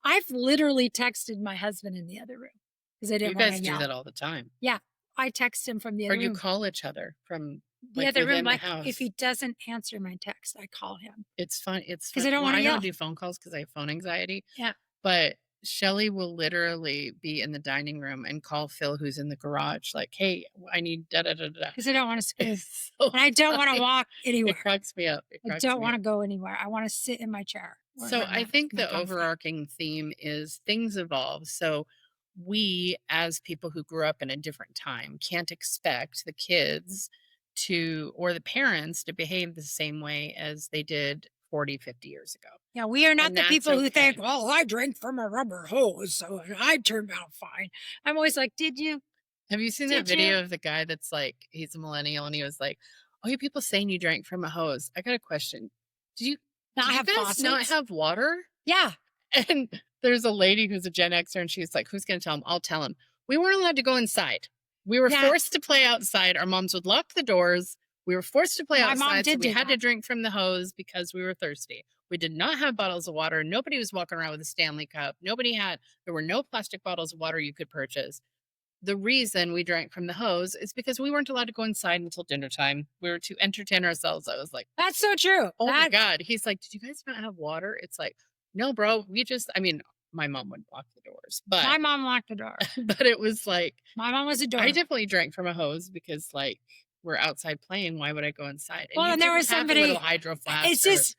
Speaker 1: I've literally texted my husband in the other room because I
Speaker 2: You
Speaker 1: didn't want
Speaker 2: guys
Speaker 1: to
Speaker 2: do
Speaker 1: yell.
Speaker 2: that all the time.
Speaker 1: Yeah. I text him from the
Speaker 2: Or
Speaker 1: other
Speaker 2: you
Speaker 1: room.
Speaker 2: call each other from
Speaker 1: The
Speaker 2: like
Speaker 1: other room,
Speaker 2: within the
Speaker 1: like
Speaker 2: house.
Speaker 1: if he doesn't answer my text, I call him.
Speaker 2: It's fun. It's
Speaker 1: 'Cause
Speaker 2: fun.
Speaker 1: I don't
Speaker 2: Well,
Speaker 1: wanna
Speaker 2: I
Speaker 1: yell.
Speaker 2: don't do phone calls because I have phone anxiety.
Speaker 1: Yeah.
Speaker 2: But Shelly will literally be in the dining room and call Phil, who's in the garage, like, "Hey, I need da da da da."
Speaker 1: Because I don't want to scream.
Speaker 2: It's so
Speaker 1: And I don't want to
Speaker 2: funny.
Speaker 1: walk
Speaker 2: It
Speaker 1: anywhere.
Speaker 2: cracks me up. It
Speaker 1: I
Speaker 2: cracks
Speaker 1: don't
Speaker 2: me
Speaker 1: want
Speaker 2: up.
Speaker 1: to go anywhere. I want to sit in my chair.
Speaker 2: So I think
Speaker 1: my
Speaker 2: the
Speaker 1: comfy.
Speaker 2: overarching theme is things evolve. So we, as people who grew up in a different time, can't expect the kids or the parents to behave the same way as they did 40, 50 years ago.
Speaker 1: Yeah, we are not
Speaker 2: And
Speaker 1: the
Speaker 2: that's
Speaker 1: people who think,
Speaker 2: okay.
Speaker 1: well, I drank from a rubber hose, so I turned out fine. I'm always like, did you?
Speaker 2: Have you seen that
Speaker 1: Did you?
Speaker 2: video of the guy that's like, he's a millennial and he was like, oh, you people saying you drank from a hose. I got a question. Did you,
Speaker 1: Not
Speaker 2: did you
Speaker 1: have
Speaker 2: guys not
Speaker 1: faucets?
Speaker 2: have water?
Speaker 1: Yeah.
Speaker 2: And there's a lady who's a Gen Xer and she's like, who's going to tell him? I'll tell him. We weren't allowed to go inside. We were
Speaker 1: Yeah.
Speaker 2: forced to play outside. Our moms would lock the doors. We were forced to play
Speaker 1: My mom
Speaker 2: outside. So
Speaker 1: did
Speaker 2: we
Speaker 1: do
Speaker 2: had to
Speaker 1: that.
Speaker 2: drink from the hose because we were thirsty. We did not have bottles of water. Nobody was walking around with a Stanley cup. There were no plastic bottles of water you could purchase. The reason we drank from the hose is because we weren't allowed to go inside until dinner time. We were to entertain ourselves. I was like,
Speaker 1: That's so true.
Speaker 2: oh my God. He's like, did you guys not have water? It's like, no, bro. My mom would lock the doors, but
Speaker 1: My mom locked the door.
Speaker 2: but it was like,
Speaker 1: My mom was a door.
Speaker 2: I definitely drank from a hose because like we're outside playing. Why would I go inside?
Speaker 1: Well,
Speaker 2: you
Speaker 1: and there
Speaker 2: didn't
Speaker 1: was
Speaker 2: have a
Speaker 1: somebody.
Speaker 2: little hydro flask.
Speaker 1: It's just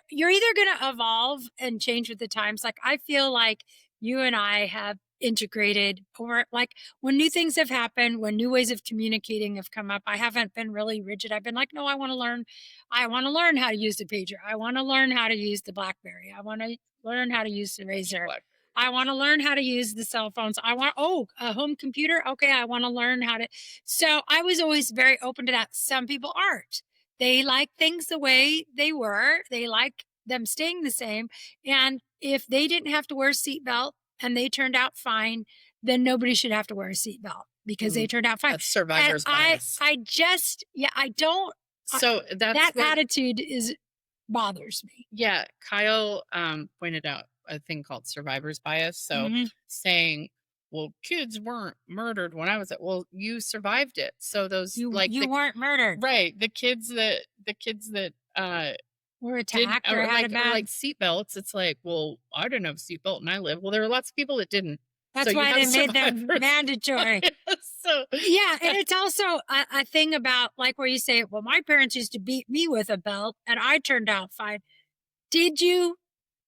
Speaker 1: you're either going to evolve and change with the times. Like I feel like you and I have integrated, or like when new things have happened, when new ways of communicating have come up, I haven't been really rigid. I've been like, no, I want to learn. I want to learn how to use the pager. I want to learn how to use the BlackBerry. I want to learn how to use the Razor. I want to learn how to use the cell phones. I want, a home computer. Okay. I want to learn how to. So I was always very open to that. Some people aren't. They like things the way they were. They like them staying the same. And if they didn't have to wear a seatbelt and they turned out fine, then nobody should have to wear a seatbelt because they turned out fine.
Speaker 2: That's survivor's bias.
Speaker 1: I don't.
Speaker 2: So
Speaker 1: that attitude bothers me.
Speaker 2: Yeah, Kyle pointed out a thing called survivor's bias. So saying, well, kids weren't murdered when I was at, well, you survived it. So those
Speaker 1: you weren't murdered,
Speaker 2: right? The kids that
Speaker 1: were attacked or had
Speaker 2: like seatbelts. It's like, well, I didn't have a seatbelt and I lived. Well, there were lots of people that didn't.
Speaker 1: That's why they made them mandatory.
Speaker 2: So
Speaker 1: yeah, and it's also a thing about like where you say, well, my parents used to beat me with a belt and I turned out fine. Did you?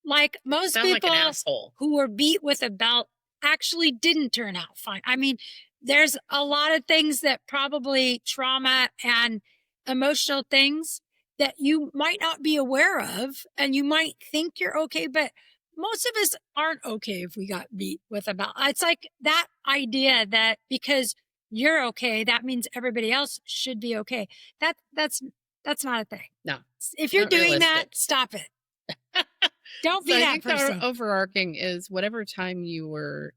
Speaker 1: Like most people who were beat with a belt actually didn't turn out fine. I mean, there's a lot of things that probably trauma and emotional things that you might not be aware of, and you might think you're okay, but most of us aren't okay if we got beat with a belt. It's like that idea that because you're okay, that means everybody else should be okay. That's not a thing.
Speaker 2: No.
Speaker 1: If you're doing that, stop it. Don't be that person.
Speaker 2: The overarching is whatever time you were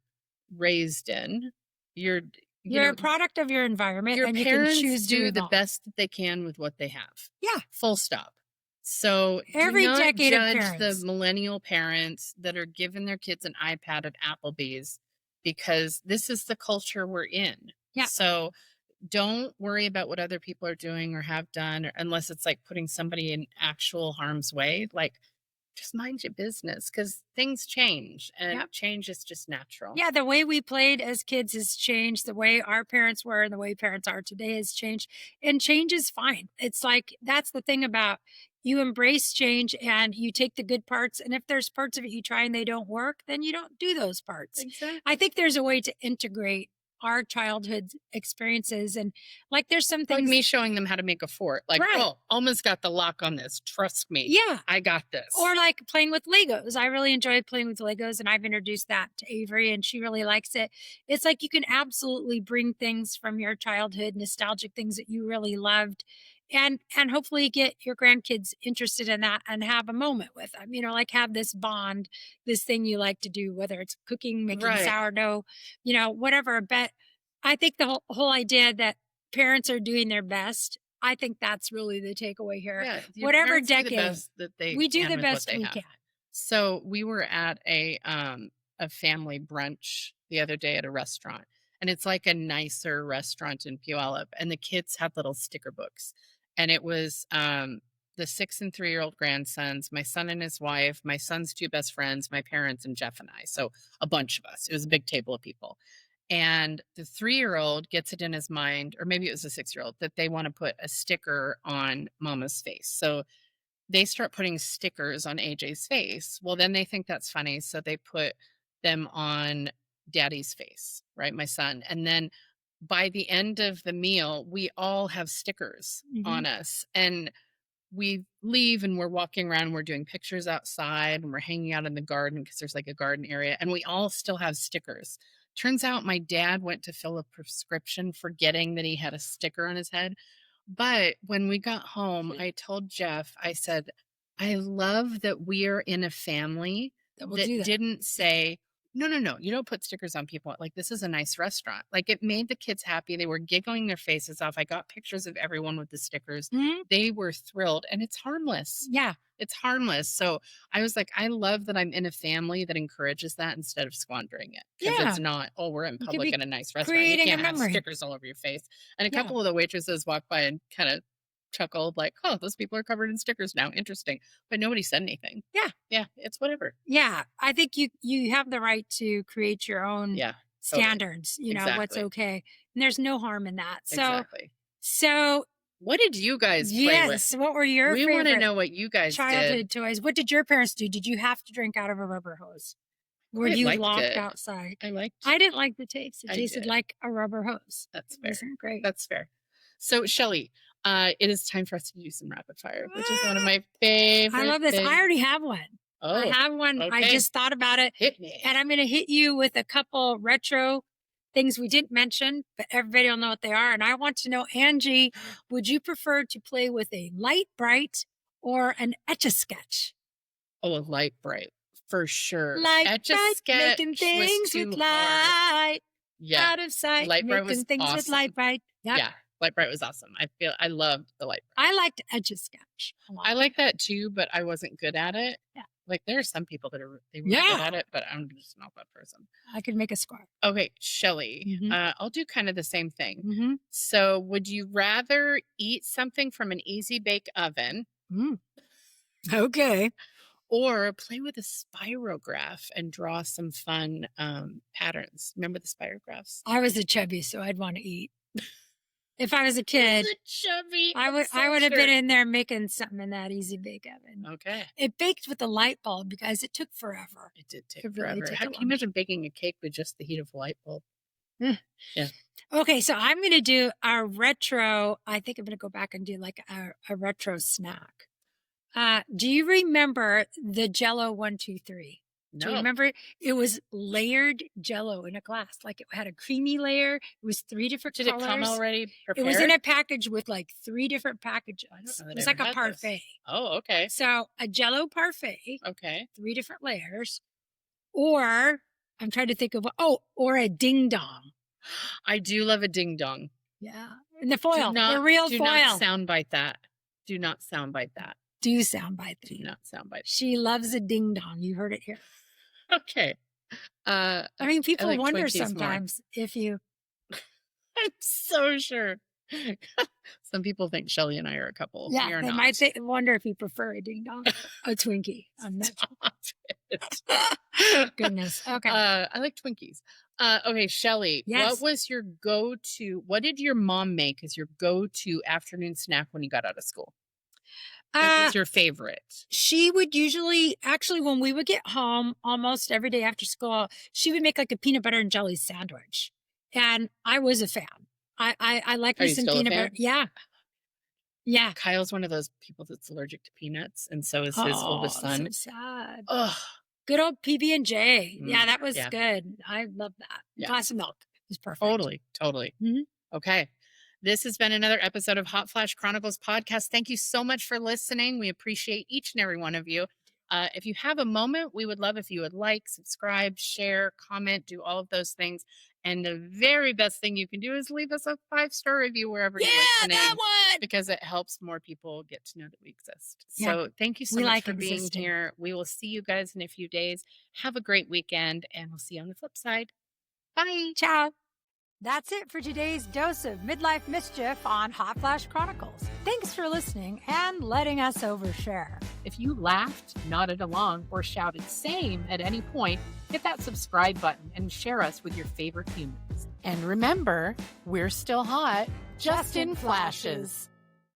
Speaker 2: raised in, you're
Speaker 1: a product of your environment,
Speaker 2: your
Speaker 1: and
Speaker 2: parents
Speaker 1: you can choose
Speaker 2: do the best that they can with what they have.
Speaker 1: Yeah.
Speaker 2: Full stop. So
Speaker 1: every
Speaker 2: do not
Speaker 1: decade
Speaker 2: judge
Speaker 1: of parents.
Speaker 2: the millennial parents that are giving their kids an iPad at Applebee's, because this is the culture we're in.
Speaker 1: Yeah.
Speaker 2: So don't worry about what other people are doing or have done, unless it's like putting somebody in actual harm's way. Like, just mind your business, because things change, and change is just natural.
Speaker 1: Yeah, the way we played as kids has changed. The way our parents were and the way parents are today has changed. And change is fine. It's like, that's the thing about you embrace change and you take the good parts. And if there's parts of it you try and they don't work, then you don't do those parts.
Speaker 2: Exactly.
Speaker 1: I think there's a way to integrate our childhood experiences, and like there's some things
Speaker 2: like me showing them how to make a fort, like, oh, Alma's got the lock on this, trust me,
Speaker 1: yeah,
Speaker 2: I got this.
Speaker 1: Or like playing with Legos. I really enjoy playing with Legos, and I've introduced that to Avery and she really likes it. It's like you can absolutely bring things from your childhood, nostalgic things that you really loved, and hopefully get your grandkids interested in that and have a moment with them, like have this bond, this thing you like to do, whether it's cooking, making sourdough, whatever. But I think the whole idea that parents are doing their best, I think that's really the takeaway here.
Speaker 2: Yeah,
Speaker 1: whatever decade
Speaker 2: we
Speaker 1: do the best we can.
Speaker 2: So we were at a family brunch the other day at a restaurant, and it's like a nicer restaurant in Puyallup, and the kids had little sticker books. And it was the 6 and 3-year-old grandsons, my son and his wife, my son's 2 best friends, my parents, and Jeff and I. So a bunch of us. It was a big table of people. And the 3-year-old gets it in his mind, or maybe it was a 6-year-old, that they want to put a sticker on Mama's face. So they start putting stickers on AJ's face. Well, then they think that's funny. So they put them on Daddy's face, right? My son. And then by the end of the meal, we all have stickers on us, and we leave and we're walking around and we're doing pictures outside and we're hanging out in the garden because there's like a garden area, and we all still have stickers. Turns out my dad went to fill a prescription forgetting that he had a sticker on his head. But when we got home, I told Jeff, I said, I love that we're in a family that didn't say, no, you don't put stickers on people. Like, this is a nice restaurant. Like, it made the kids happy. They were giggling their faces off. I got pictures of everyone with the stickers. They were thrilled, and it's harmless.
Speaker 1: Yeah.
Speaker 2: It's harmless. So I was like, I love that I'm in a family that encourages that instead of squandering it. Because it's not, oh, we're in public in a nice restaurant. You can't have stickers all over your face. And a couple of the waitresses walked by and kind of chuckled like, oh, those people are covered in stickers now. Interesting. But nobody said anything. Yeah, it's whatever.
Speaker 1: Yeah, I think you have the right to create your own standards, know what's okay, and there's no harm in that. So
Speaker 2: what did you guys play with?
Speaker 1: What were your favorite
Speaker 2: want to know what you guys
Speaker 1: childhood toys? What did your parents do? Did you have to drink out of a rubber hose? Were
Speaker 2: I
Speaker 1: you
Speaker 2: liked
Speaker 1: locked
Speaker 2: it.
Speaker 1: outside?
Speaker 2: I liked
Speaker 1: I didn't like the taste. It
Speaker 2: I
Speaker 1: tasted
Speaker 2: did.
Speaker 1: like a rubber hose.
Speaker 2: That's
Speaker 1: It
Speaker 2: fair.
Speaker 1: wasn't great.
Speaker 2: That's fair. So, Shelly, it is time for us to do some rapid fire, which is one of my favorite
Speaker 1: I love this.
Speaker 2: things.
Speaker 1: I already have one. I
Speaker 2: Oh,
Speaker 1: have one. I
Speaker 2: okay.
Speaker 1: just thought about it.
Speaker 2: Hit me.
Speaker 1: And I'm going to hit you with a couple retro things we didn't mention, but everybody will know what they are. And I want to know, Angie, would you prefer to play with a light bright or an Etch-a-Sketch?
Speaker 2: Oh, a light bright. For sure.
Speaker 1: Light bright,
Speaker 2: Etch-a-Sketch
Speaker 1: making
Speaker 2: was
Speaker 1: things
Speaker 2: too
Speaker 1: with
Speaker 2: hard.
Speaker 1: light.
Speaker 2: Yeah.
Speaker 1: Out of sight,
Speaker 2: Light bright
Speaker 1: making
Speaker 2: was
Speaker 1: things with
Speaker 2: awesome.
Speaker 1: light bright. Yep.
Speaker 2: Yeah. Light bright was awesome. I loved the light bright.
Speaker 1: I liked Etch-a-Sketch a lot.
Speaker 2: I like that too, but I wasn't good at it.
Speaker 1: Yeah.
Speaker 2: Like there are some people that are good at it, but I'm just not that person.
Speaker 1: I could make a square.
Speaker 2: Okay, Shelly,
Speaker 1: Mhm.
Speaker 2: I'll do kind of the same thing.
Speaker 1: Mm-hmm.
Speaker 2: So, would you rather eat something from an easy bake oven
Speaker 1: Okay.
Speaker 2: or play with a spirograph and draw some fun patterns? Remember the spirographs?
Speaker 1: I was a chubby, so I'd want to eat. If I was a kid,
Speaker 2: Chubby.
Speaker 1: I would have been in there making something in that easy bake oven.
Speaker 2: Okay.
Speaker 1: It baked with the light bulb because it took forever.
Speaker 2: It did take
Speaker 1: It really
Speaker 2: forever.
Speaker 1: took
Speaker 2: How
Speaker 1: a
Speaker 2: can you
Speaker 1: long
Speaker 2: imagine baking a cake with just the heat of a light bulb? Yeah.
Speaker 1: Okay, so I'm going to do a retro. I think I'm going to go back and do like a retro snack. Do you remember the Jello 1, 2, 3? Do you
Speaker 2: No.
Speaker 1: remember it? It was layered Jello in a glass. Like it had a creamy layer. It was 3 different
Speaker 2: Did
Speaker 1: colors.
Speaker 2: it come already prepared?
Speaker 1: It was in a package with like 3 different packages.
Speaker 2: I don't know that
Speaker 1: It was
Speaker 2: I
Speaker 1: like
Speaker 2: ever
Speaker 1: a
Speaker 2: had this.
Speaker 1: parfait.
Speaker 2: Oh, okay.
Speaker 1: So a Jello parfait,
Speaker 2: Okay.
Speaker 1: 3 different layers, or I'm trying to think of or a ding dong.
Speaker 2: I do love a ding dong.
Speaker 1: Yeah, and the foil,
Speaker 2: Do
Speaker 1: the real
Speaker 2: do
Speaker 1: foil.
Speaker 2: not soundbite that. Do not soundbite that.
Speaker 1: Do soundbite
Speaker 2: Do
Speaker 1: thing.
Speaker 2: not soundbite.
Speaker 1: She loves a ding dong. You heard it here.
Speaker 2: Okay.
Speaker 1: I mean, people
Speaker 2: like
Speaker 1: wonder
Speaker 2: Twinkies more.
Speaker 1: sometimes if you.
Speaker 2: I'm so sure. Some people think Shelly and I are a couple. We
Speaker 1: Yeah,
Speaker 2: are
Speaker 1: they
Speaker 2: not.
Speaker 1: might wonder if you prefer a ding dong, a Twinkie. I'm not.
Speaker 2: Stop it.
Speaker 1: Goodness. Okay.
Speaker 2: I like Twinkies. Okay, Shelly,
Speaker 1: Yes.
Speaker 2: what did your mom make as your go-to afternoon snack when you got out of school? What
Speaker 1: Uh,
Speaker 2: was your favorite?
Speaker 1: she would usually, actually, when we would get home almost every day after school, she would make like a peanut butter and jelly sandwich. And I was a fan. I like
Speaker 2: Are
Speaker 1: me
Speaker 2: you
Speaker 1: some
Speaker 2: still a
Speaker 1: peanut butter.
Speaker 2: fan?
Speaker 1: Yeah. Yeah.
Speaker 2: Kyle's one of those people that's allergic to peanuts, and so is his oldest son.
Speaker 1: So sad.
Speaker 2: Oh,
Speaker 1: Good old PB&J. Yeah, that was
Speaker 2: yeah.
Speaker 1: good. I love that.
Speaker 2: Yeah.
Speaker 1: Glass of milk is perfect.
Speaker 2: totally.
Speaker 1: Mhm.
Speaker 2: Okay. This has been another episode of Hot Flash Chronicles podcast. Thank you so much for listening. We appreciate each and every one of you. If you have a moment, we would love if you would like, subscribe, share, comment, do all of those things. And the very best thing you can do is leave us a 5-star review wherever you're listening.
Speaker 1: that one.
Speaker 2: Because it helps more people get to know that we exist.
Speaker 1: Yeah.
Speaker 2: So thank you so
Speaker 1: We
Speaker 2: much
Speaker 1: like
Speaker 2: for being
Speaker 1: existing.
Speaker 2: here. We will see you guys in a few days. Have a great weekend, and we'll see you on the flip side. Bye.
Speaker 1: Ciao. That's it for today's dose of midlife mischief on Hot Flash Chronicles. Thanks for listening and letting us overshare.
Speaker 2: If you laughed, nodded along, or shouted same at any point, hit that subscribe button and share us with your favorite humans. And remember, we're still hot, just in flashes.